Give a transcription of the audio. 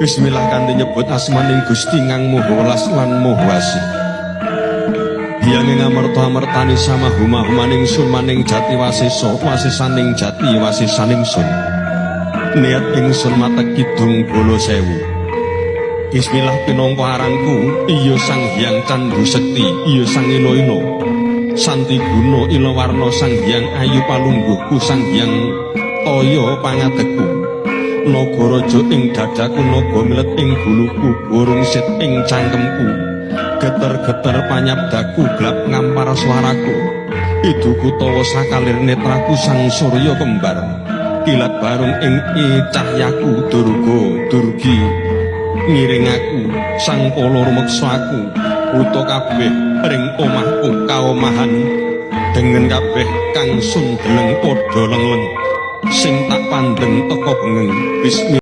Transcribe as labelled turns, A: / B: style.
A: Bismillah kanthi nyebut asmaning Gusti Kang Maha Welas lan Maha Asih. Hyanging amerta-amertani samahuma-humaning sun maning jati wasesa, wasesaning jati wasesaning sun. Niat ingsun matek kidung bala sewu. Bismillah pinangka aranku, iya Sang Hyang Candu Sekti, iya Sang Ilo-ilo. Santi Guna Ila Warna Sang Hyang Ayu Palungguhku, Sang Hyang Toya Pangadekku. Nagaraja ing dadaku, naga milet ing guluku, burung sit ing cangkemku. Geter-geter panyabdaku, glap ngampar swaraku. Iduku tawa sakalir netraku, Sang Surya Kembar. Kilat barung ing cahyaku, durga durgi ngiring aku, Sang Kala rumeksa aku. Uta kabeh ring omahku kaomahan, dengen kabeh kang sun deleng padha lengleng. Sing tak pandeng teka bengeng. Bismillah.